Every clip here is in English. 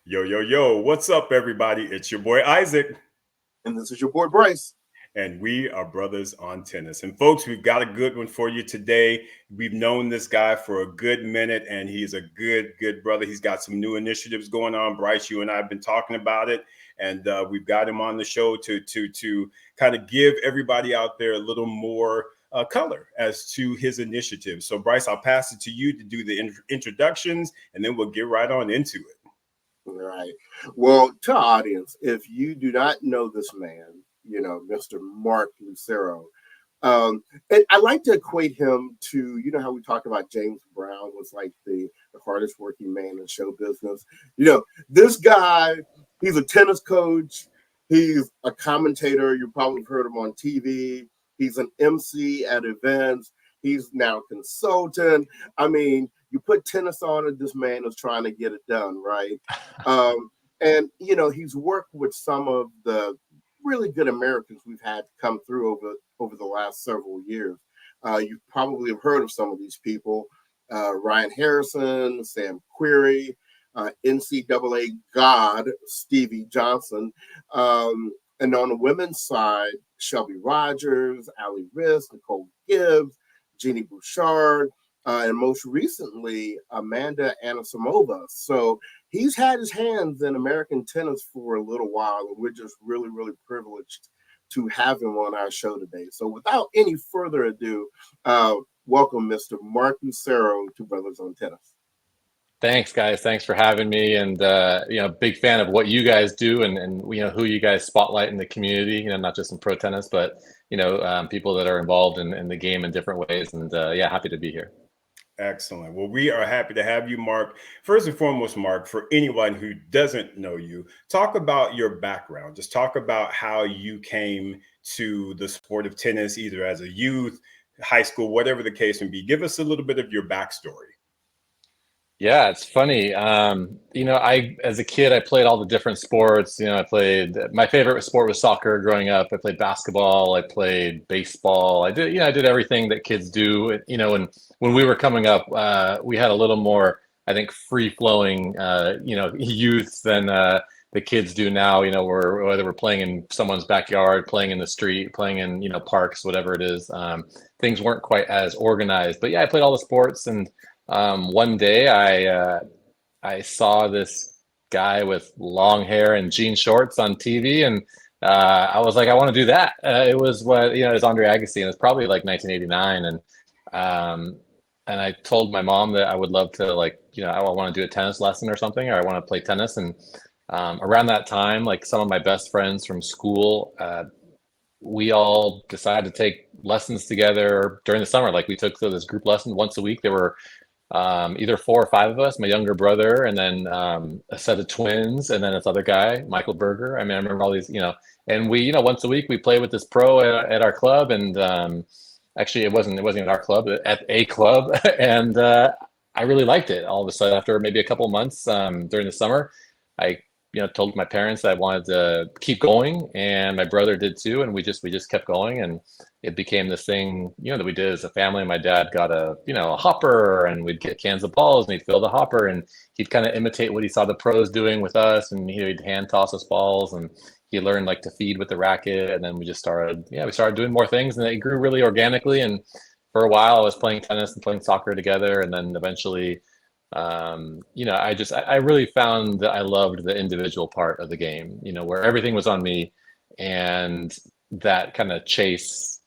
Yo, yo, yo, what's up, everybody? It's your boy Isaac, And this is your boy Bryce. and we are brothers on tennis. And folks, we've got a good one for you today. We've known this guy for a good minute, and he's a good brother. He's got some new initiatives going on. Bryce, you and I have been talking about it, and we've got him on the show to kind of give everybody out there a little more color as to his initiative. So, Bryce, I'll pass it to you to do the introductions, and then we'll get right on into it. Right. Well, to our audience, if you do not know this man, Mr. Marc Lucero, and I like to equate him to, how we talk about James Brown was like the hardest working man in show business. This guy, he's a tennis coach. He's a commentator. You probably heard him on TV. He's an MC at events. He's now a consultant. I mean, you put tennis on and this man is trying to get it done, right? And he's worked with some of the really good Americans we've had come through over the last several years. You probably have heard of some of these people: Ryan Harrison, Sam Querrey, NCAA God Stevie Johnson, and on the women's side, Shelby Rogers, Alison Riske, Nicole Gibbs, Genie Bouchard, and most recently, Amanada Anisimova. So he's had his hands in American tennis for a little while, and we're just really, really privileged to have him on our show today. So without any further ado, welcome Mr. Marc Lucero to Brothers on Tennis. Thanks, guys. Thanks for having me. And, big fan of what you guys do and who you guys spotlight in the community, not just in pro tennis, but, people that are involved in the game in different ways. And happy to be here. Excellent. Well, we are happy to have you, Marc. First and foremost, Marc, for anyone who doesn't know you, talk about your background. Just talk about how you came to the sport of tennis, either as a youth, high school, whatever the case may be. Give us a little bit of your backstory. Yeah, it's funny. As a kid, I played all the different sports. My favorite sport was soccer growing up. I played basketball. I played baseball. I did everything that kids do. And when we were coming up, we had a little more, I think, free flowing, youth than the kids do now. Whether we're playing in someone's backyard, playing in the street, playing in, parks, whatever it is. Things weren't quite as organized. But yeah, I played all the sports. And one day I saw this guy with long hair and jean shorts on TV, and I was like, I want to do that. It was it was Andre Agassi, and it's probably like 1989, and I told my mom that I would love to I want to do a tennis lesson or something, or I want to play tennis. And around that time, like some of my best friends from school, we all decided to take lessons together during the summer. Like we took this group lesson once a week. There were either 4 or 5 of us, my younger brother, and then a set of twins, and then this other guy, Michael Berger. I mean, I remember all these, and we, once a week we play with this pro at our club, and actually it wasn't at our club, at a club, and I really liked it. All of a sudden, after maybe a couple of months during the summer, I told my parents that I wanted to keep going, and my brother did too, and we just kept going, and it became this thing, that we did as a family. My dad got a hopper, and we'd get cans of balls, and he'd fill the hopper, and he'd kind of imitate what he saw the pros doing with us, and he'd hand toss us balls, and he learned to feed with the racket, and then we just started doing more things, and it grew really organically. And for a while, I was playing tennis and playing soccer together, and then eventually, I really found that I loved the individual part of the game, where everything was on me, and that kind of chase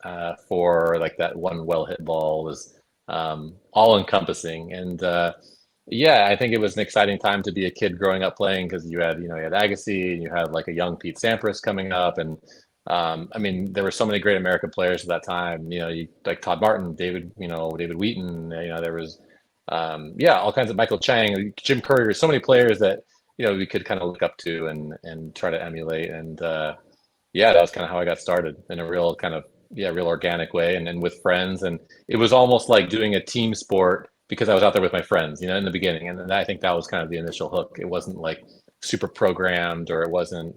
for that one well hit ball was all encompassing. And I think it was an exciting time to be a kid growing up playing, because you had Agassi, and you had a young Pete Sampras coming up, and there were so many great American players at that time. Like Todd Martin, David Wheaton. There was all kinds of Michael Chang, Jim Courier, so many players that we could kind of look up to and try to emulate. And that was kind of how I got started, in a real kind of real organic way, and then with friends. And it was almost like doing a team sport, because I was out there with my friends, in the beginning. And then I think that was kind of the initial hook. It wasn't super programmed, or it wasn't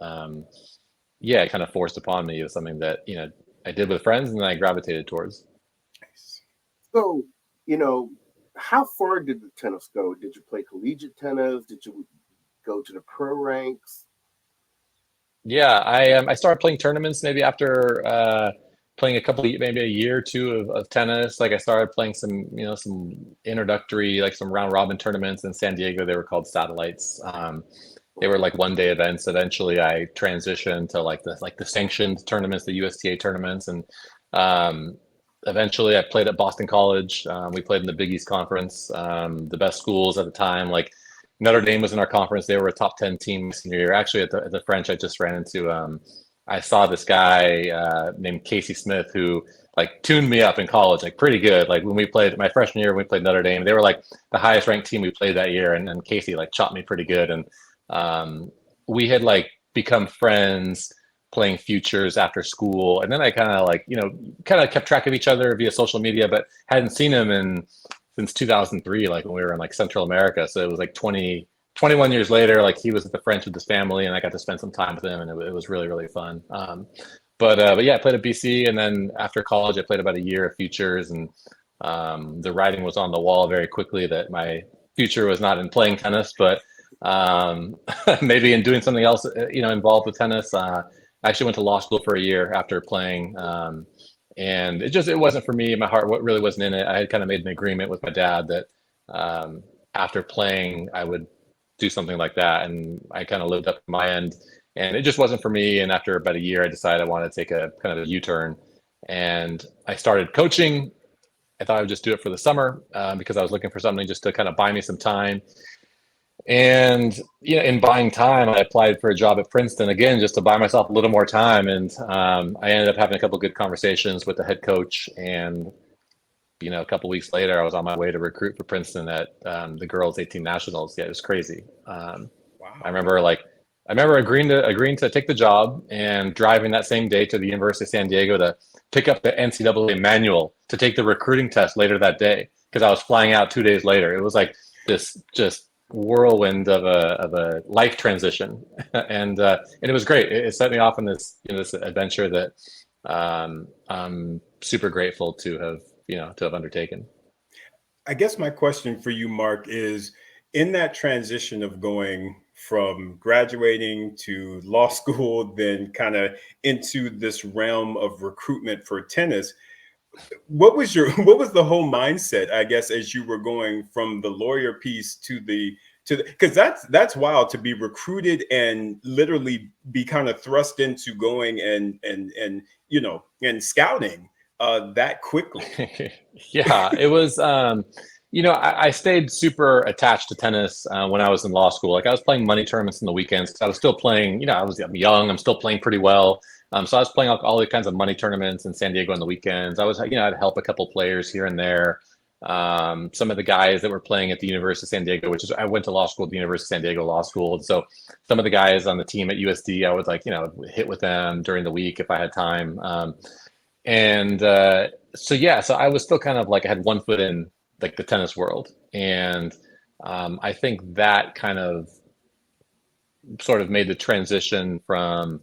it kind of forced upon me. It was something that I did with friends, and then I gravitated towards. So how far did the tennis go? Did you play collegiate tennis? Did you go to the pro ranks? Yeah, I started playing tournaments maybe after playing maybe a year or two of tennis. Like I started playing some introductory, like some round robin tournaments in San Diego. They were called satellites. They were like 1 day events. Eventually, I transitioned to like the sanctioned tournaments, the USTA tournaments, and eventually I played at Boston College. We played in the Big East Conference. The best schools at the time, like Notre Dame was in our conference. They were a top 10 team senior year. Actually, at the French, I just ran into. I saw this guy named Casey Smith who like tuned me up in college, like pretty good. Like when we played my freshman year, we played Notre Dame. They were like the highest ranked team we played that year, and Casey like chopped me pretty good. And we had like become friends playing futures after school, and then I kind of kept track of each other via social media, but hadn't seen him since 2003, like when we were in like Central America. So it was like 21 years later, like he was at the French with his family, and I got to spend some time with him, and it was really, really fun. But yeah, I played at BC, and then after college, I played about a year of futures, and the writing was on the wall very quickly that my future was not in playing tennis, but maybe in doing something else, involved with tennis. I actually went to law school for a year after playing, and it wasn't for me. My heart really wasn't in it. I had kind of made an agreement with my dad that after playing, I would do something like that, and I kind of lived up to my end, and it just wasn't for me. And after about a year, I decided I wanted to take a kind of a U-turn, and I started coaching. I thought I would just do it for the summer because I was looking for something just to kind of buy me some time. And in buying time, I applied for a job at Princeton again, just to buy myself a little more time. And I ended up having a couple of good conversations with the head coach. And a couple of weeks later, I was on my way to recruit for Princeton at the girls' 18 nationals. Yeah, it was crazy. Wow. I remember agreeing to take the job and driving that same day to the University of San Diego to pick up the NCAA manual to take the recruiting test later that day, because I was flying out 2 days later. It was like this just whirlwind of a life transition, and it was great. It set me off on this this adventure that I'm super grateful to have undertaken. I guess my question for you, Marc, is in that transition of going from graduating to law school, then kind of into this realm of recruitment for tennis, what was the whole mindset, I guess, as you were going from the lawyer piece to the because that's wild to be recruited and literally be kind of thrust into going and scouting that quickly. Yeah, it was I stayed super attached to tennis when I was in law school. Like I was playing money tournaments in the weekends because I was still playing, I'm young, I'm still playing pretty well. So I was playing all the kinds of money tournaments in San Diego on the weekends. I was, I'd help a couple players here and there. Some of the guys that were playing at the University of San Diego, I went to law school at the University of San Diego Law School. And so some of the guys on the team at USD, I would hit with them during the week if I had time. So I was still kind of like, I had one foot in like the tennis world. And I think that kind of sort of made the transition from,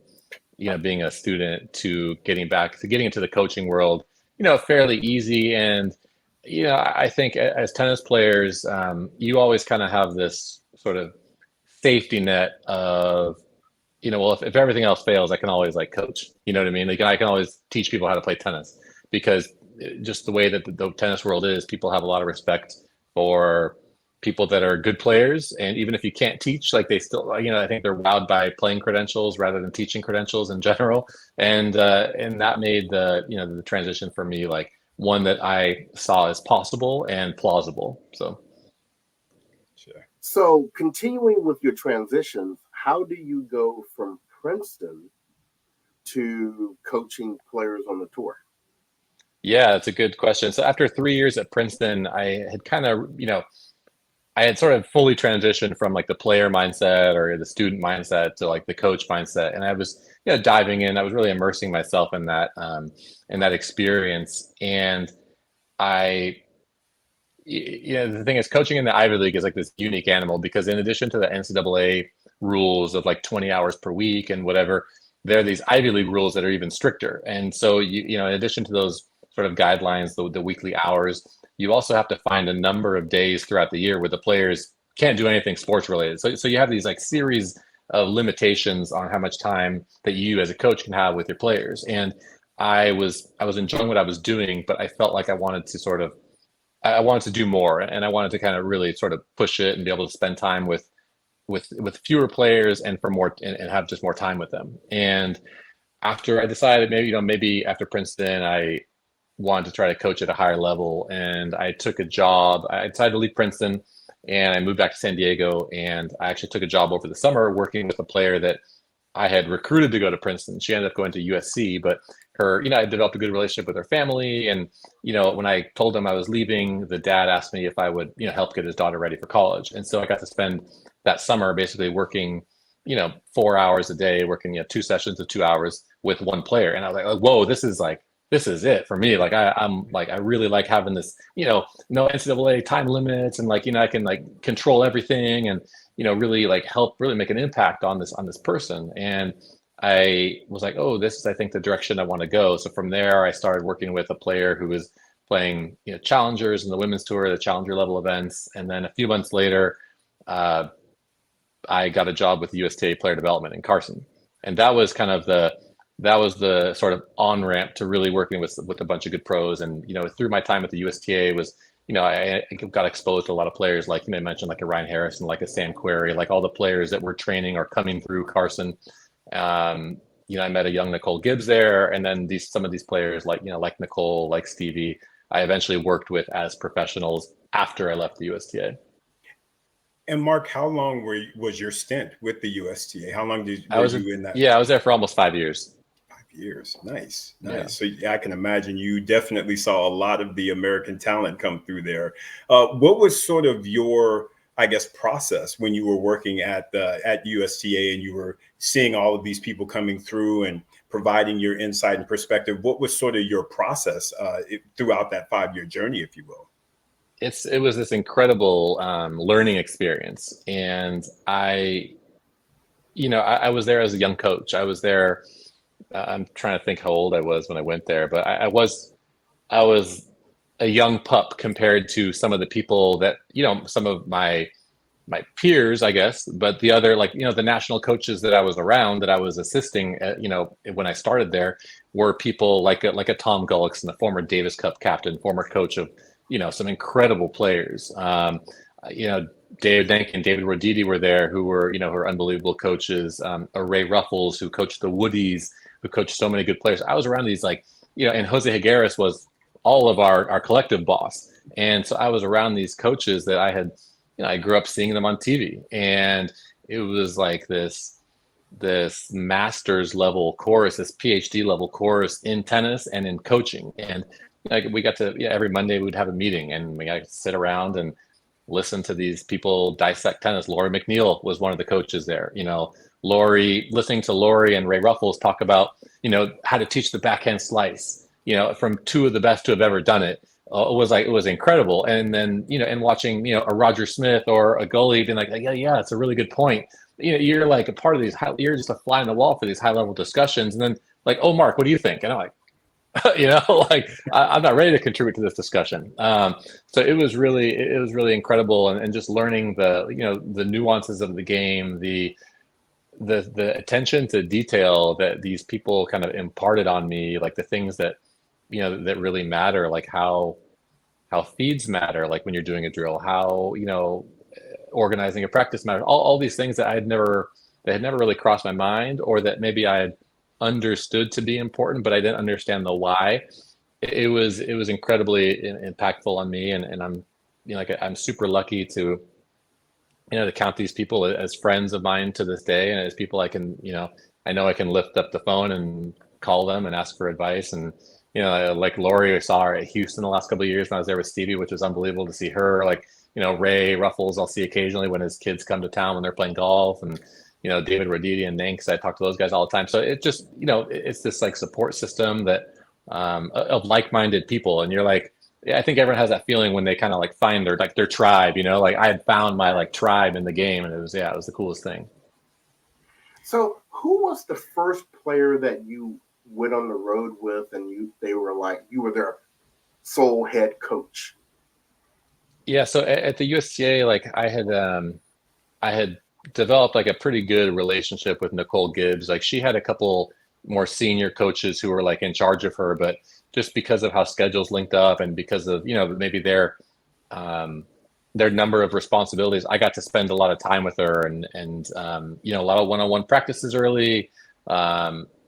being a student to getting into the coaching world, fairly easy. And, I think as tennis players, you always kind of have this sort of safety net of, if everything else fails, I can always like coach, you know what I mean? Like I can always teach people how to play tennis, because just the way that the tennis world is, people have a lot of respect for people that are good players. And even if you can't teach, like they still, I think they're wowed by playing credentials rather than teaching credentials in general. And that made the transition for me, like one that I saw as possible and plausible. So. Sure. So continuing with your transitions, how do you go from Princeton to coaching players on the tour? Yeah, that's a good question. So after 3 years at Princeton, I had kind of, I had sort of fully transitioned from like the player mindset or the student mindset to like the coach mindset. And I was, diving in, I was really immersing myself in that experience. And the thing is, coaching in the Ivy League is like this unique animal, because in addition to the NCAA rules of like 20 hours per week and whatever, there are these Ivy League rules that are even stricter. And so, in addition to those sort of guidelines, the weekly hours, you also have to find a number of days throughout the year where the players can't do anything sports related. So you have these like series of limitations on how much time that you as a coach can have with your players. And I was enjoying what I was doing, but I felt like I wanted to do more, and I wanted to kind of really sort of push it and be able to spend time with fewer players and for more and have just more time with them. And after I decided maybe after Princeton, I wanted to try to coach at a higher level, and I took a job. I decided to leave Princeton and I moved back to San Diego, and I actually took a job over the summer working with a player that I had recruited to go to Princeton. She ended up going to USC, but I developed a good relationship with her family. And, when I told them I was leaving, the dad asked me if I would, help get his daughter ready for college. And so I got to spend that summer basically working, 4 hours a day, working, 2 sessions of 2 hours with one player. And I was like, whoa, this is it for me. Like I really like having this, no NCAA time limits, and I can like control everything and, really like help really make an impact on this person. And I was like, oh, this is, I think, the direction I want to go. So from there, I started working with a player who was playing, challengers in the women's tour, the challenger level events. And then a few months later, I got a job with USTA player development in Carson. And that was the sort of on ramp to really working with a bunch of good pros. And, through my time at the USTA was, I got exposed to a lot of players, like you mentioned, like a Ryan Harrison, like a Sam Querrey, like all the players that were training or coming through Carson. I met a young Nicole Gibbs there, and then some of these players like Nicole, like Stevie, I eventually worked with as professionals after I left the USTA. And Mark, how long was your stint with the USTA? How long were you in that? Yeah, I was there for almost 5 years. 5 years. Nice. Yeah. So I can imagine you definitely saw a lot of the American talent come through there. What was sort of your, I guess, process when you were working at USTA and you were seeing all of these people coming through and providing your insight and perspective? What was sort of your process throughout that 5-year journey, if you will? It was this incredible learning experience. And I was there as a young coach. I was there. I'm trying to think how old I was when I went there, but I was a young pup compared to some of the people that, some of my peers, I guess, but the other, the national coaches that I was around, that I was assisting at, when I started there, were people like a Tom Gullickson, a former Davis Cup captain, former coach of, some incredible players. David Dank and David Roditi were there, who were unbelievable coaches. Ray Ruffles, who coached the Woodies, who coached so many good players. I was around these and Jose Higueras was all of our collective boss. And so I was around these coaches that I had, I grew up seeing them on TV, and it was like this master's level course, this PhD level course in tennis and in coaching. And we got to, every Monday we'd have a meeting, and we got to sit around and listen to these people dissect tennis. Lori McNeil was one of the coaches there. Listening to Lori and Ray Ruffles talk about, how to teach the backhand slice, from two of the best to have ever done it. It was incredible. And then, and watching, a Roger Smith or a Gully being like, yeah, it's a really good point. You're like a part of these, you're just a fly on the wall for these high level discussions. And then like, oh, Mark, what do you think? And I'm like, I'm not ready to contribute to this discussion. So it was really incredible. And just learning the nuances of the game, the attention to detail that these people kind of imparted on me, like the things that, that really matter, like how feeds matter, like when you're doing a drill, how, organizing a practice matters, all these things that had never really crossed my mind, or that maybe I had understood to be important, but I didn't understand the why. It was incredibly impactful on me. And I'm, I'm super lucky to, to count these people as friends of mine to this day. And as people I can, I know I can lift up the phone and call them and ask for advice. And, like Lori, I saw her at Houston the last couple of years when I was there with Stevie, which was unbelievable to see her. Like, Ray Ruffles, I'll see occasionally when his kids come to town when they're playing golf, and, David Roditi and Nanks, I talk to those guys all the time. So it just, it's this like support system that, of like-minded people. And you're like, yeah, I think everyone has that feeling when they kind of like find their tribe, like I had found my like tribe in the game, and it was the coolest thing. So who was the first player that you went on the road with, and they were like, you were their sole head coach? Yeah, so at the USTA, like I had developed like a pretty good relationship with Nicole Gibbs. Like she had a couple more senior coaches who were like in charge of her, but just because of how schedules linked up and because of, maybe um, their number of responsibilities, I got to spend a lot of time with her and a lot of one-on-one practices early.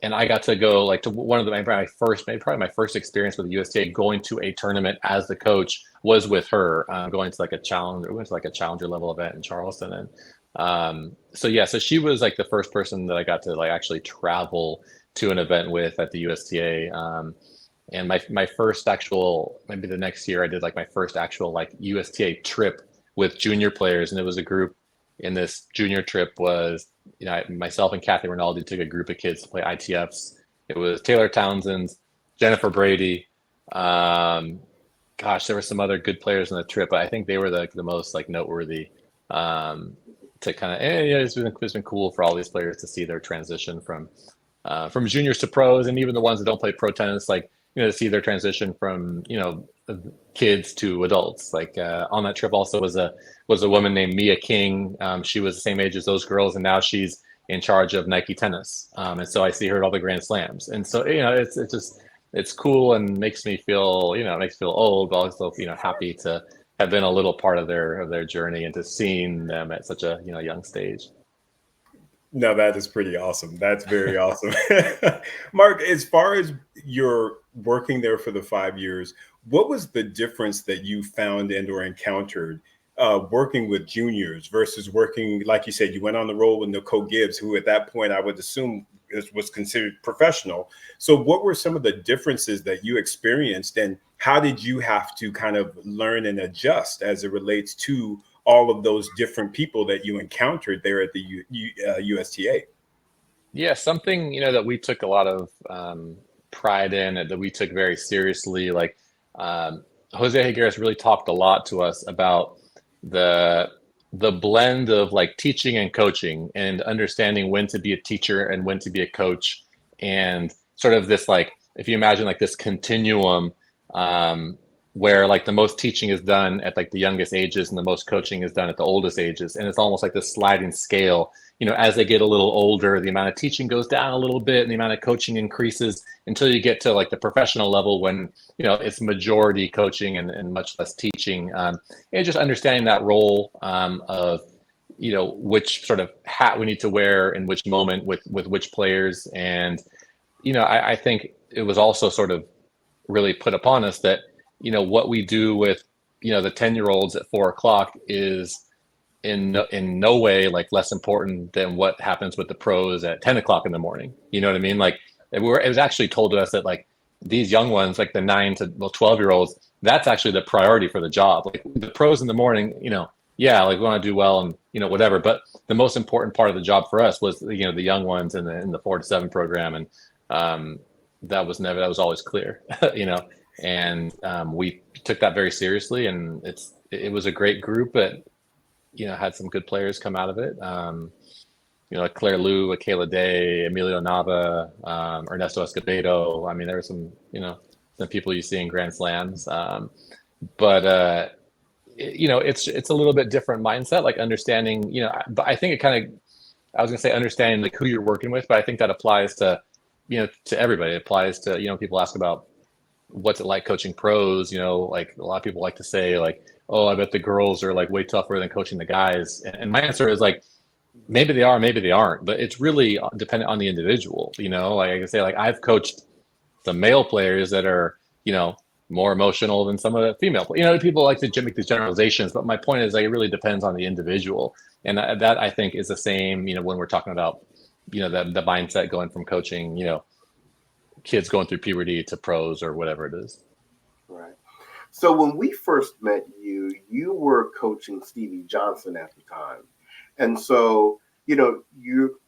And I got to go like to one of my first, maybe probably my first experience with the USTA going to a tournament as the coach was with her, going to like a challenger, we went to like a challenger level event in Charleston. And so yeah, so she was like the first person that I got to like actually travel to an event with at the USTA. And my first actual, maybe the next year I did like my first actual like USTA trip with junior players, and it was a group. In this junior trip was, myself and Kathy Rinaldi took a group of kids to play ITFs. It was Taylor Townsend, Jennifer Brady. Gosh, there were some other good players on the trip, but I think they were the most like noteworthy. To kind of, it's been cool for all these players to see their transition from juniors to pros, and even the ones that don't play pro tennis, like to see their transition from kids to adults. Like on that trip also was a woman named Mia King. She was the same age as those girls, and now she's in charge of Nike Tennis. And so I see her at all the Grand Slams, and so it's cool and makes me feel old, but also happy to have been a little part of their journey and to seeing them at such a young stage. No, that is pretty awesome. That's very awesome. Mark, as far as your working there for the 5 years, what was the difference that you found and or encountered working with juniors versus working, like you said, you went on the road with Nicole Gibbs, who at that point I would assume was considered professional. So what were some of the differences that you experienced, and how did you have to kind of learn and adjust as it relates to all of those different people that you encountered there at the USTA? Yeah, something that we took a lot of pride in and that we took very seriously. Like Jose Higueras really talked a lot to us about the blend of like teaching and coaching and understanding when to be a teacher and when to be a coach, and sort of this, like, if you imagine like this continuum, where like the most teaching is done at like the youngest ages and the most coaching is done at the oldest ages, and it's almost like this sliding scale. As they get a little older, the amount of teaching goes down a little bit and the amount of coaching increases until you get to like the professional level when it's majority coaching and much less teaching. And just understanding that role of which sort of hat we need to wear in which moment with which players. And I think it was also sort of really put upon us that what we do with the 10-year-olds at 4 o'clock is in no way like less important than what happens with the pros at 10 o'clock in the morning. You know what I mean? Like it was actually told to us that like these young ones, like the 9 to 12-year-olds, that's actually the priority for the job. Like the pros in the morning, yeah, like we want to do well and whatever, but the most important part of the job for us was the young ones in the 4 to 7 program. And that was always clear. And we took that very seriously, and it was a great group, but had some good players come out of it. Like Claire Liu, Kayla Day, Emilio Nava, Ernesto Escobedo. I mean, there were some people you see in Grand Slams. But it's a little bit different mindset, like understanding, but I think it kind of, I was gonna say understanding like who you're working with, but I think that applies to, to everybody. It applies to, people ask about what's it like coaching pros, like a lot of people like to say like, oh, I bet the girls are like way tougher than coaching the guys. And my answer is like, maybe they are, maybe they aren't, but it's really dependent on the individual. Like I can say, like I've coached some male players that are, more emotional than some of the female. People like to make these generalizations, but my point is like it really depends on the individual, and that I think is the same. When we're talking about, the mindset going from coaching, kids going through puberty to pros or whatever it is. Right. So when we first met you, you were coaching Stevie Johnson at the time. And so, you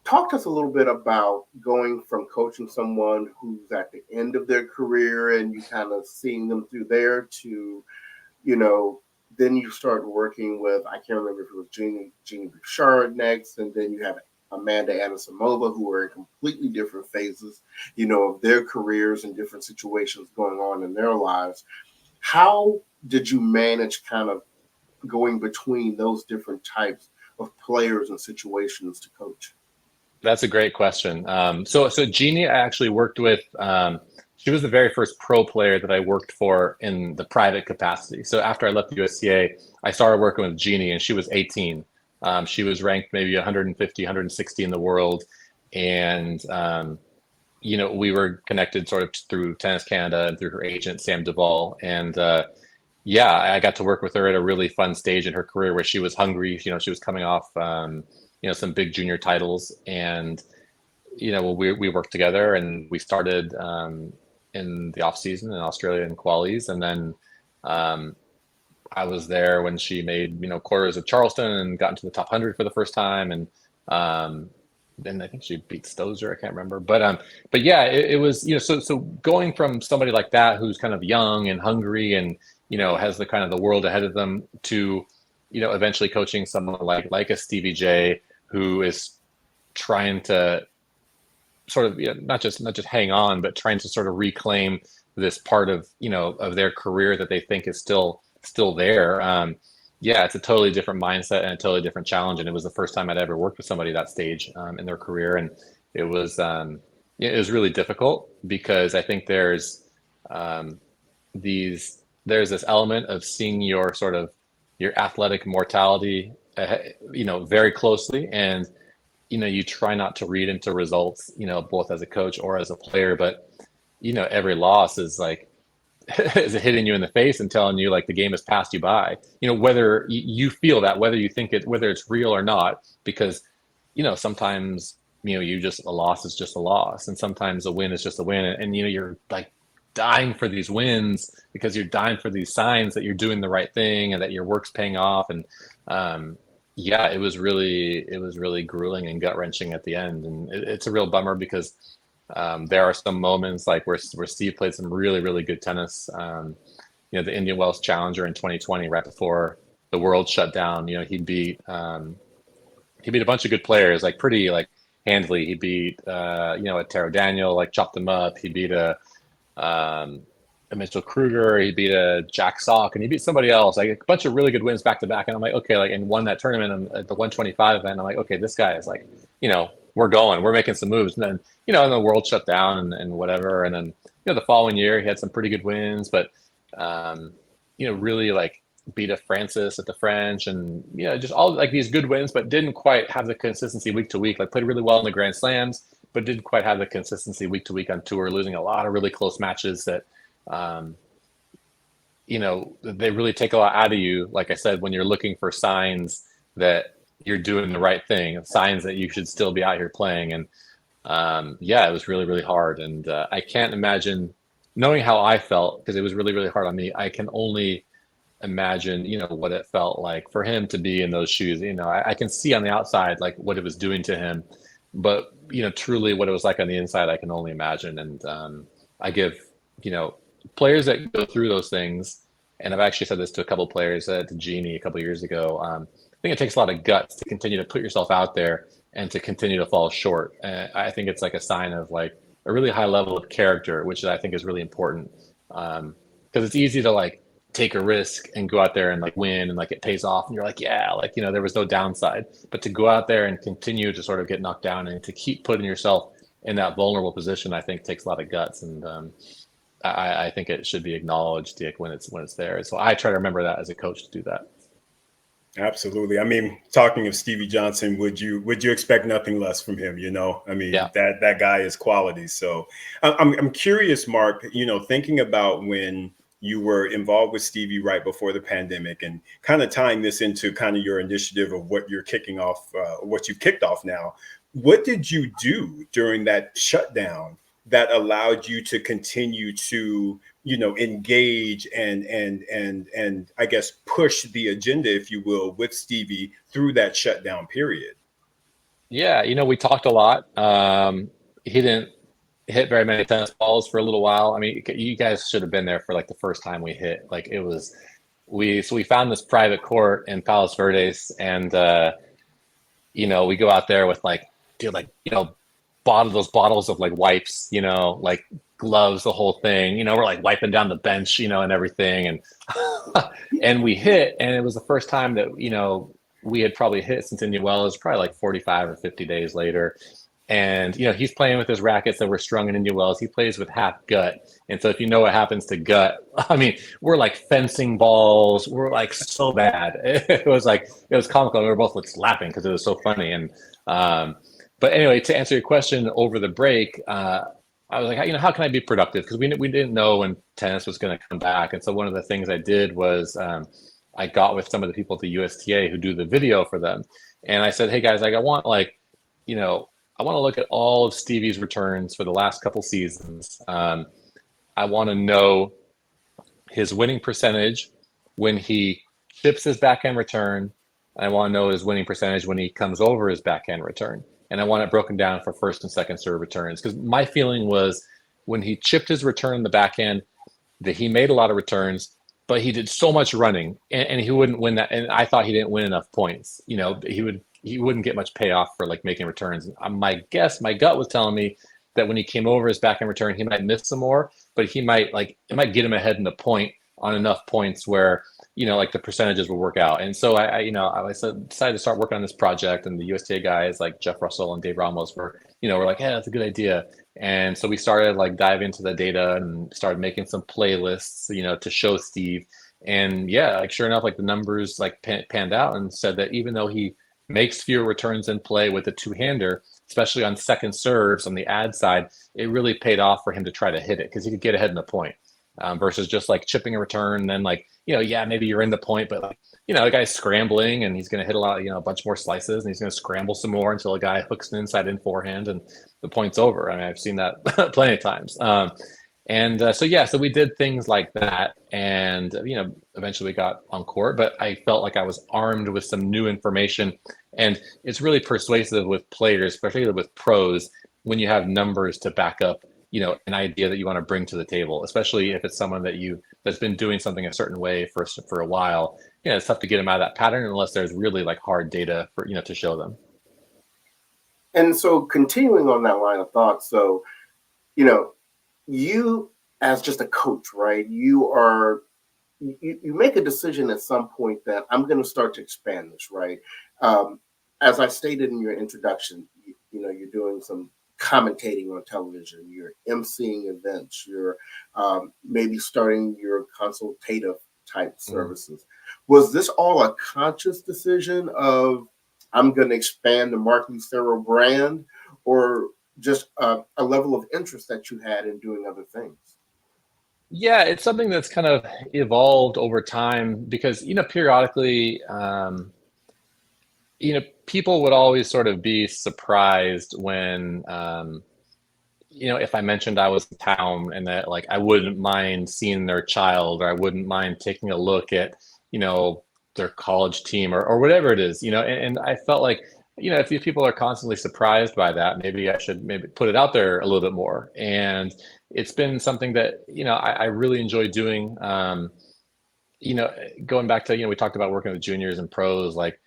talk to us a little bit about going from coaching someone who's at the end of their career and you kind of seeing them through there to, then you start working with, I can't remember if it was Genie Bouchard next, and then you have Amanada Anisimova, who are in completely different phases, of their careers and different situations going on in their lives. How did you manage kind of going between those different types of players and situations to coach? That's a great question. So Genie, I actually worked with. She was the very first pro player that I worked for in the private capacity. So after I left the USCA, I started working with Genie, and she was 18. She was ranked maybe 150, 160 in the world, and we were connected sort of through Tennis Canada and through her agent Sam Duvall, and I got to work with her at a really fun stage in her career where she was hungry. She was coming off some big junior titles, and we worked together, and we started in the off season in Australia in qualies, and then I was there when she made quarters of Charleston and got into the top 100 for the first time, and then I think she beat Stozer. I can't remember, but yeah, it was so going from somebody like that who's kind of young and hungry and has the kind of the world ahead of them to eventually coaching someone like a Stevie J, who is trying to sort of not just hang on, but trying to sort of reclaim this part of of their career that they think is still there. It's a totally different mindset and a totally different challenge, and it was the first time I'd ever worked with somebody that stage in their career, and it was really difficult because I think there's this element of seeing your sort of your athletic mortality very closely, and you try not to read into results both as a coach or as a player, but every loss is like is hitting you in the face and telling you like the game has passed you by, whether you feel that, whether you think whether it's real or not, because sometimes you just, a loss is just a loss, and sometimes a win is just a win, and you're like dying for these wins because you're dying for these signs that you're doing the right thing and that your work's paying off. And it was really grueling and gut wrenching at the end. And it's a real bummer because there are some moments like where Steve played some really, really good tennis. The Indian Wells Challenger in 2020, right before the world shut down, he beat a bunch of good players, like pretty like handily. He beat a Taro Daniel, like chopped him up. He beat a Mitchell Kruger, he beat a Jack Sock, and he beat somebody else, like a bunch of really good wins back to back. And I'm like, okay, like, and won that tournament at the 125 event. I'm like, okay, this guy is like, we're making some moves. And then, and the world shut down and whatever. And then, the following year he had some pretty good wins, but, really like beat a Francis at the French, and, just all like these good wins, but didn't quite have the consistency week to week. Like played really well in the Grand Slams, but didn't quite have the consistency week to week on tour, losing a lot of really close matches that, they really take a lot out of you. Like I said, when you're looking for signs that you're doing the right thing, signs that you should still be out here playing. And it was really, really hard. And I can't imagine, knowing how I felt, because it was really, really hard on me, I can only imagine, what it felt like for him to be in those shoes. I can see on the outside, like what it was doing to him, but, truly what it was like on the inside, I can only imagine. And I give, players that go through those things, and I've actually said this to a couple of players to Genie a couple of years ago, I think it takes a lot of guts to continue to put yourself out there and to continue to fall short. I think it's like a sign of like a really high level of character, which I think is really important, because it's easy to like take a risk and go out there and like win and like it pays off and you're like, yeah, like, there was no downside. But to go out there and continue to sort of get knocked down and to keep putting yourself in that vulnerable position, I think takes a lot of guts. And I think it should be acknowledged, Dick, when it's there. So I try to remember that as a coach to do that. Absolutely. I mean, talking of Stevie Johnson, would you expect nothing less from him? That guy is quality. So I'm curious, Mark, thinking about when you were involved with Stevie right before the pandemic, and kind of tying this into kind of your initiative of what you're kicking off, what you've kicked off now. What did you do during that shutdown that allowed you to continue to, engage and I guess push the agenda, if you will, with Stevie through that shutdown period? Yeah, we talked a lot. He didn't hit very many tennis balls for a little while. I mean, you guys should have been there for like the first time we hit. Like it was, we found this private court in Palos Verdes, and we go out there with like, dude, like, those bottles of like wipes, like gloves, the whole thing. We're like wiping down the bench, and everything. And and we hit, and it was the first time that we had probably hit since Indian Wells, probably like 45 or 50 days later. And he's playing with his rackets that were strung in Indian Wells. He plays with half gut, and so if you know what happens to gut, I mean, we're like fencing balls. We're like so bad. It was comical. We were both like laughing because it was so funny. And but anyway, to answer your question, over the break, I was like, how can I be productive? Because we didn't know when tennis was going to come back, and so one of the things I did was I got with some of the people at the USTA who do the video for them, and I said, hey guys, I want I want to look at all of Stevie's returns for the last couple seasons. I want to know his winning percentage when he chips his backhand return. I want to know his winning percentage when he comes over his backhand return. And I want it broken down for first and second serve returns. Because my feeling was when he chipped his return in the backhand, that he made a lot of returns, but he did so much running and he wouldn't win that. And I thought he didn't win enough points. He wouldn't get much payoff for like making returns. My gut was telling me that when he came over his backhand return, he might miss some more, but it might get him ahead in the point on enough points where, like the percentages will work out. And so I decided to start working on this project, and the USTA guys like Jeff Russell and Dave Ramos were like, yeah, that's a good idea. And so we started like diving into the data and started making some playlists, to show Steve. And yeah, like sure enough, like the numbers like panned out and said that even though he makes fewer returns in play with a two-hander, especially on second serves on the ad side, it really paid off for him to try to hit it because he could get ahead in the point versus just like chipping a return. And then like, maybe you're in the point, but like, the guy's scrambling and he's going to hit a bunch more slices and he's going to scramble some more until a guy hooks an inside in forehand and the point's over. I mean, I've seen that plenty of times. So we did things like that, and eventually we got on court, but I felt like I was armed with some new information, and it's really persuasive with players, especially with pros, when you have numbers to back up an idea that you want to bring to the table, especially if it's someone that's been doing something a certain way for a while. It's tough to get them out of that pattern unless there's really like hard data for to show them. And so continuing on that line of thought, so you as just a coach, right? You make a decision at some point that I'm going to start to expand this, right? As I stated in your introduction, you're doing some commentating on television, you're emceeing events, you're maybe starting your consultative type services. Was this all a conscious decision of I'm going to expand the Marc Lucero brand, or just a level of interest that you had in doing other things? Yeah, it's something that's kind of evolved over time because, periodically, people would always sort of be surprised when, if I mentioned I was in town and that like I wouldn't mind seeing their child, or I wouldn't mind taking a look at, their college team or whatever it is, and I felt like, if these people are constantly surprised by that, maybe I should put it out there a little bit more. And it's been something that, I really enjoy doing. Going back to, we talked about working with juniors and pros, like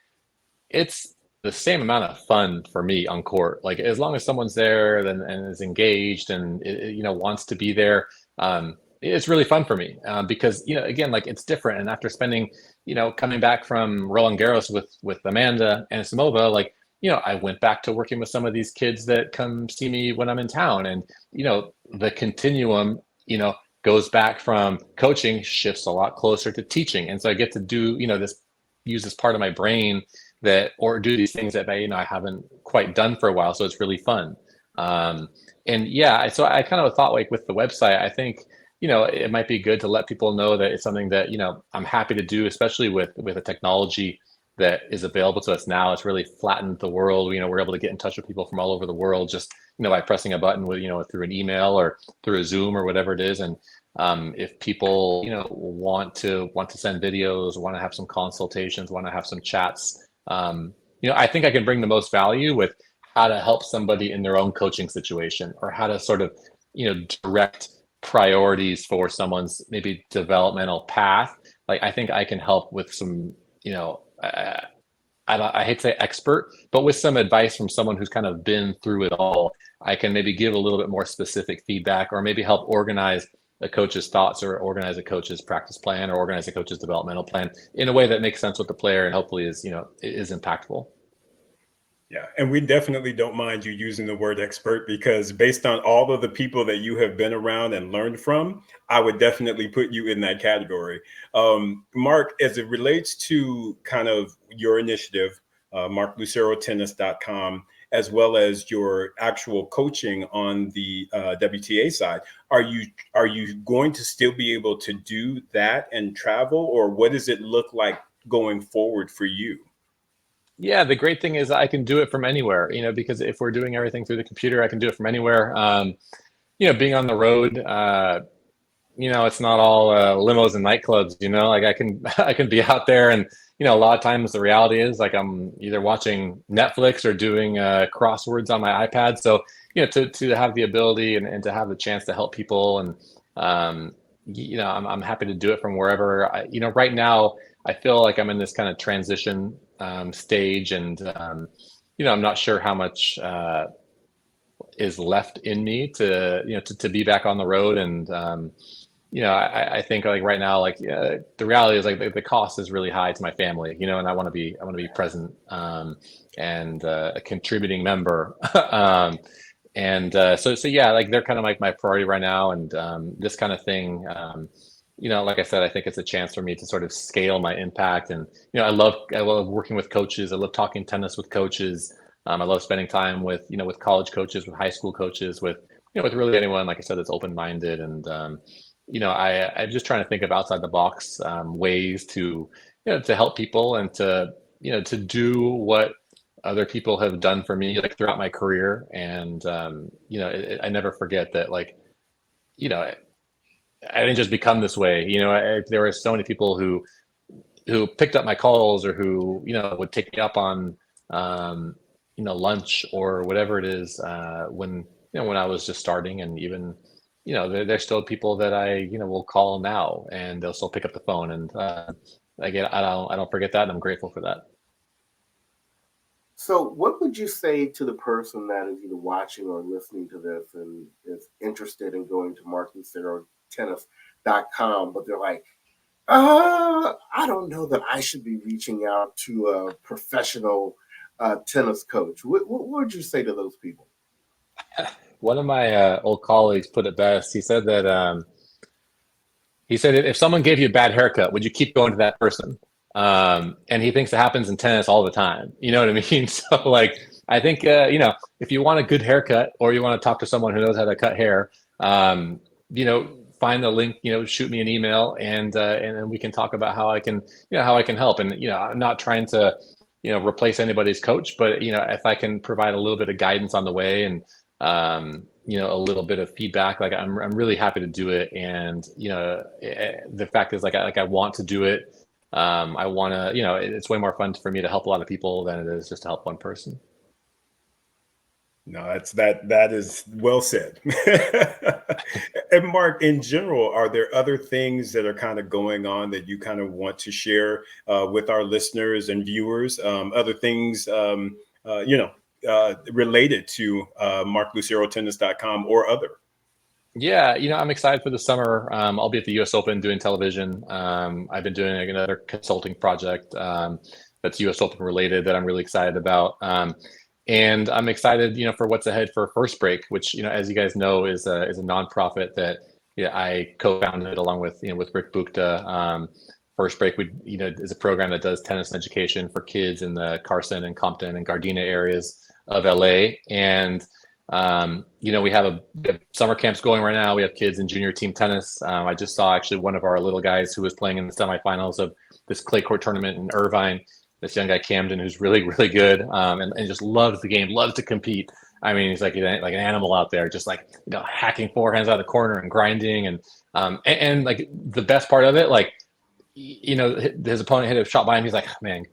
it's the same amount of fun for me on court. Like as long as someone's there and is engaged and, wants to be there, it's really fun for me because, again, like it's different. And after spending, coming back from Roland Garros with Amanada Anisimova, like, I went back to working with some of these kids that come see me when I'm in town. And, the continuum, goes back from coaching, shifts a lot closer to teaching. And so I get to do, use this part of my brain or do these things that I haven't quite done for a while. So it's really fun. So I kind of thought like with the website, I think, it might be good to let people know that it's something that, I'm happy to do, especially with the technology that is available to us now. It's really flattened the world. We're able to get in touch with people from all over the world just, by pressing a button with, through an email or through a Zoom or whatever it is. And if people, want to send videos, want to have some consultations, want to have some chats, I think I can bring the most value with how to help somebody in their own coaching situation, or how to sort of, direct priorities for someone's maybe developmental path. Like I think I can help with some, I hate to say expert, but with some advice from someone who's kind of been through it all. I can maybe give a little bit more specific feedback, or maybe help organize a coach's thoughts, or organize a coach's practice plan, or organize a coach's developmental plan in a way that makes sense with the player and hopefully is impactful. Yeah, and we definitely don't mind you using the word expert, because based on all of the people that you have been around and learned from, I would definitely put you in that category. Marc, as it relates to kind of your initiative, MarcLuceroTennis.com, as well as your actual coaching on the WTA side, are you going to still be able to do that and travel, or what does it look like going forward for you? Yeah, the great thing is I can do it from anywhere, because if we're doing everything through the computer, I can do it from anywhere. Being on the road, it's not all limos and nightclubs, like I can be out there, and, a lot of times the reality is like I'm either watching Netflix or doing crosswords on my iPad. So, to have the ability and to have the chance to help people, and, I'm happy to do it from wherever. Right now I feel like I'm in this kind of transition stage, and I'm not sure how much is left in me to be back on the road. And I think like right now, like the reality is like the cost is really high to my family, and I want to be present and a contributing member. So yeah, like they're kind of like my priority right now, and this kind of thing. Like I said, I think it's a chance for me to sort of scale my impact. And, I love working with coaches. I love talking tennis with coaches. I love spending time with college coaches, with high school coaches, with really anyone, like I said, that's open-minded. And, I'm just trying to think of outside the box ways to help people, and to do what other people have done for me, like throughout my career. And, I never forget that, like, I didn't just become this way. There were so many people who picked up my calls, or who would take me up on lunch or whatever it is when I was just starting. And even there's still people that I will call now, and they'll still pick up the phone. And again, I don't forget that, and I'm grateful for that. So what would you say to the person that is either watching or listening to this and is interested in going to MarcLuceroTennis.com, but they're like, I don't know that I should be reaching out to a professional tennis coach. What would you say to those people? One of my old colleagues put it best. He said that if someone gave you a bad haircut, would you keep going to that person? And he thinks it happens in tennis all the time. You know what I mean? So like, I think, if you want a good haircut, or you want to talk to someone who knows how to cut hair, find the link, shoot me an email, and then we can talk about how I can help. And, I'm not trying to, replace anybody's coach, but, if I can provide a little bit of guidance on the way, and, a little bit of feedback, like I'm really happy to do it. And, the fact is, I want to do it. I want to, it's way more fun for me to help a lot of people than it is just to help one person. No, that is well said. And Marc, in general, are there other things that are kind of going on that you kind of want to share with our listeners and viewers? Other things, related to MarcLuceroTennis.com or other? Yeah, I'm excited for the summer. I'll be at the U.S. Open doing television. I've been doing another consulting project that's U.S. Open related that I'm really excited about. And I'm excited, for what's ahead for First Break, which, as you guys know, is a nonprofit that I co-founded along with with Rick Bukta. First Break is a program that does tennis education for kids in the Carson and Compton and Gardena areas of LA. And we have summer camps going right now. We have kids in junior team tennis. I just saw actually one of our little guys who was playing in the semifinals of this clay court tournament in Irvine. This young guy, Camden, who's really, really good, and just loves the game, loves to compete. I mean, he's like an animal out there, just like, hacking forehands out of the corner and grinding. And like the best part of it, like, his opponent hit a shot by him. He's like, man,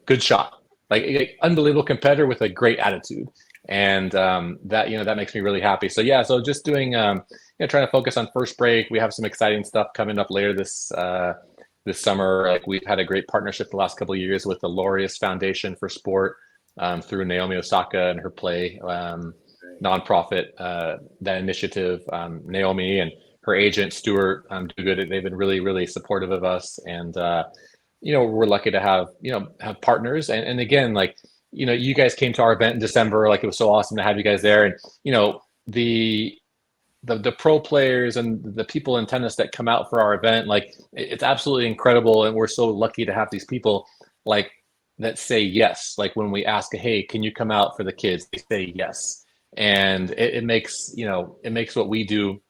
good shot. Like unbelievable competitor with a great attitude. And that makes me really happy. So yeah, so just doing trying to focus on First Break. We have some exciting stuff coming up later this summer. Like we've had a great partnership the last couple of years with the Laureus Foundation for Sport through Naomi Osaka and her play. nonprofit, that initiative, Naomi and her agent Stuart, do good. They've been really, really supportive of us, and we're lucky to have partners. And again, like, you guys came to our event in December. Like, it was so awesome to have you guys there. And the pro players and the people in tennis that come out for our event, like, it's absolutely incredible. And we're so lucky to have these people like that say yes. Like, when we ask, hey, can you come out for the kids? They say yes. And it makes what we do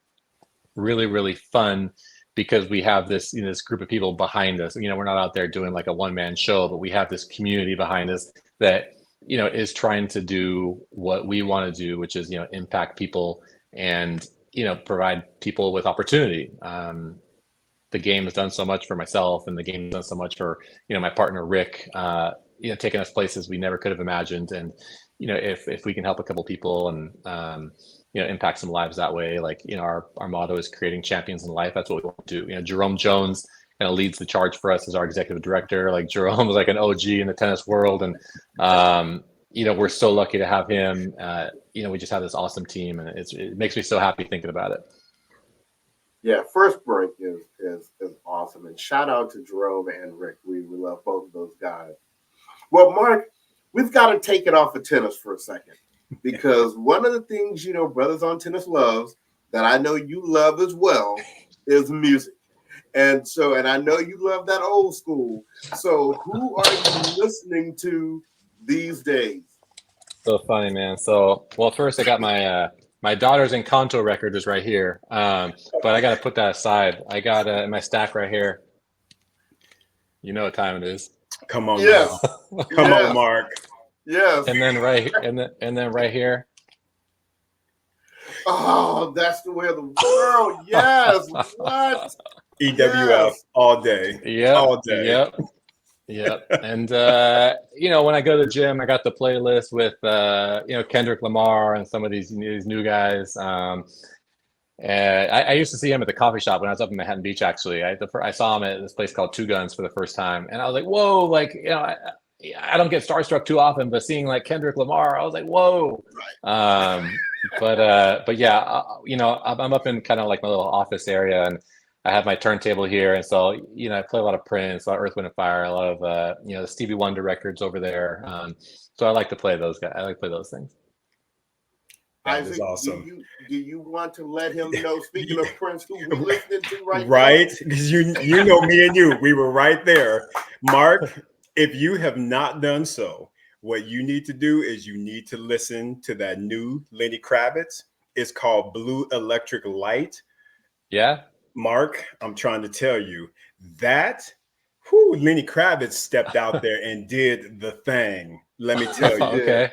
really, really fun, because we have this, this group of people behind us. We're not out there doing like a one-man show, but we have this community behind us that, is trying to do what we want to do, which is, impact people and, provide people with opportunity. The game has done so much for myself, and the game has done so much for, my partner, Rick, taking us places we never could have imagined. And, if we can help a couple people and, impact some lives that way, like, our motto is creating champions in life. That's what we want to do. Jerome Jones kind of leads the charge for us as our executive director. Like, Jerome is like an OG in the tennis world. And, we're so lucky to have him. We just have this awesome team, and it makes me so happy thinking about it. Yeah, First Break is awesome. And shout out to Jerome and Rick. We love both of those guys. Well, Mark, we've got to take it off of tennis for a second, because one of the things, Brothers on Tennis loves, that I know you love as well, is music. And I know you love that old school. So who are you listening to these days? So funny, man. So, well, first I got my daughter's Encanto record is right here. But I got to put that aside. I got my stack right here. You know what time it is. Come on, yes. Come on, Mark. Yes. And then right here. Oh, that's the way of the world. Yes. What? EWF, yes. All day. Yep. All day. Yep. And when I go to the gym, I got the playlist with Kendrick Lamar and some of these new guys. And I used to see him at the coffee shop when I was up in Manhattan Beach. Actually, I saw him at this place called Two Guns for the first time, and I was like, "Whoa!" Like, I don't get starstruck too often, but seeing like Kendrick Lamar, I was like, "Whoa!" But yeah, I'm up in kind of like my little office area, and I have my turntable here, and so I play a lot of Prince, a lot of Earth, Wind and Fire, a lot of the Stevie Wonder records over there. So I like to play those guys. I like to play those things. That is awesome. Do you want to let him know, speaking of Prince, who we're listening to right now? Right, because you know me and you, we were right there. Mark, if you have not done so, what you need to do is you need to listen to that new Lenny Kravitz. It's called Blue Electric Light. Yeah. Mark, I'm trying to tell you that Lenny Kravitz stepped out there and did the thing. Let me tell you. Okay.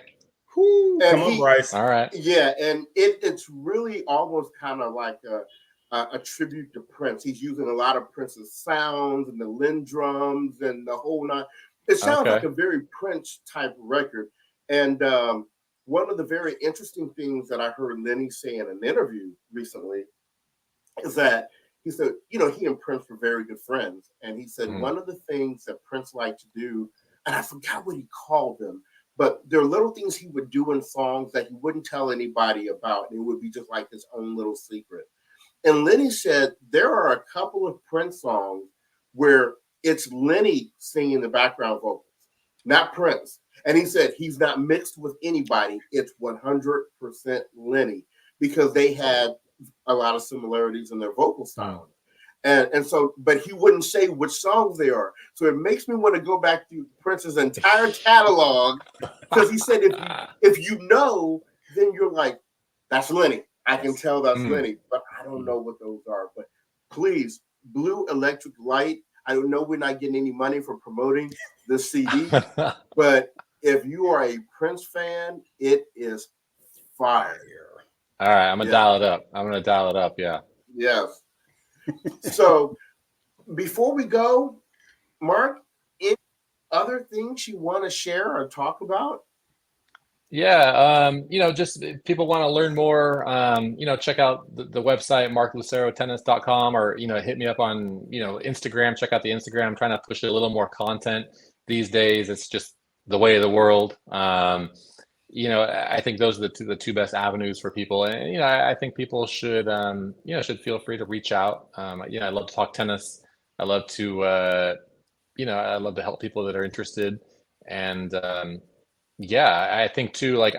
Come on, Bryce. All right. Yeah, and it's really almost kind of like a tribute to Prince. He's using a lot of Prince's sounds and the Linn drums and the whole nine. It sounds like a very Prince type record. And one of the very interesting things that I heard Lenny say in an interview recently is that he said, he and Prince were very good friends. And he said one of the things that Prince liked to do, and I forgot what he called them, but there are little things he would do in songs that he wouldn't tell anybody about. And it would be just like his own little secret. And Lenny said there are a couple of Prince songs where it's Lenny singing the background vocals, not Prince. And he said he's not mixed with anybody. It's 100% Lenny, because they had a lot of similarities in their vocal style. And so, but he wouldn't say which songs they are. So it makes me want to go back to Prince's entire catalog, because he said if you know, then you're like, that's Lenny. I can tell that's Lenny, but I don't know what those are. But please, Blue Electric Light. I don't know we're not getting any money for promoting this CD, but if you are a Prince fan, it is fire. All right, I'm gonna dial it up. Yeah. Yes. So before we go, Mark, any other things you want to share or talk about? Yeah, just if people want to learn more, check out the website, marclucerotennis.com, or, hit me up on, Instagram. Check out the Instagram. I'm trying to push a little more content these days. It's just the way of the world. I think those are the two best avenues for people. And, I think people should, should feel free to reach out. I love to talk tennis. I love to, I love to help people that are interested. And, I think too, like,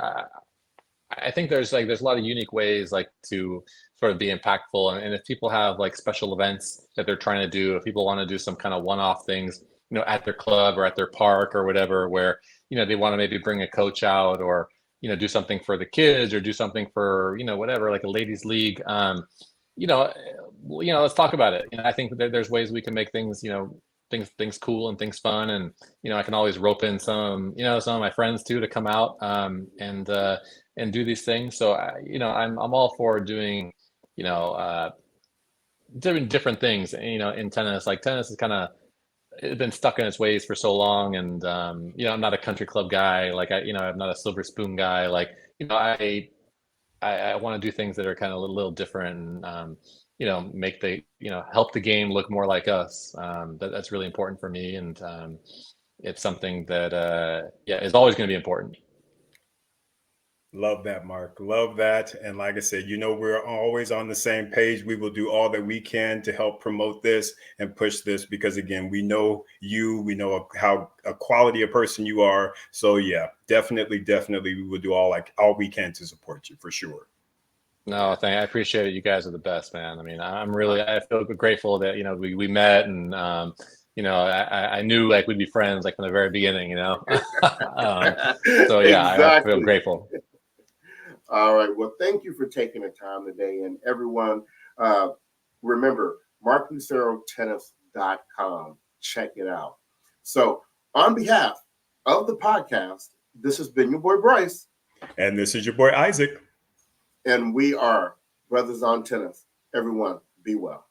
I think there's a lot of unique ways like to sort of be impactful. And if people have like special events that they're trying to do, if people want to do some kind of one-off things, at their club or at their park or whatever, where, they want to maybe bring a coach out or, do something for the kids or do something for, whatever, like a ladies league, let's talk about it. I think that there's ways we can make things, things cool and things fun. And, I can always rope in some of my friends too, to come out, and do these things. So, I'm all for doing, doing different things, in tennis. Like tennis is kind of, it's been stuck in its ways for so long. And, I'm not a country club guy. Like I'm not a silver spoon guy. Like, I want to do things that are kind of a little different and, make the, help the game look more like us. That's really important for me. And, it's something that, is always going to be important. Love that, Marc. Love that. And like I said, we're always on the same page. We will do all that we can to help promote this and push this because, again, we know you, we know how a quality a person you are. So, yeah, definitely, we will do all we can to support you for sure. No, I appreciate it. You guys are the best, man. I mean, I feel grateful that, we met and, I knew like we'd be friends like from the very beginning, so yeah, exactly. I feel grateful. All right. Well, thank you for taking the time today. And everyone, remember, MarcLuceroTennis.com. Check it out. So on behalf of the podcast, this has been your boy, Bryce. And this is your boy, Isaac. And we are Brothers on Tennis. Everyone, be well.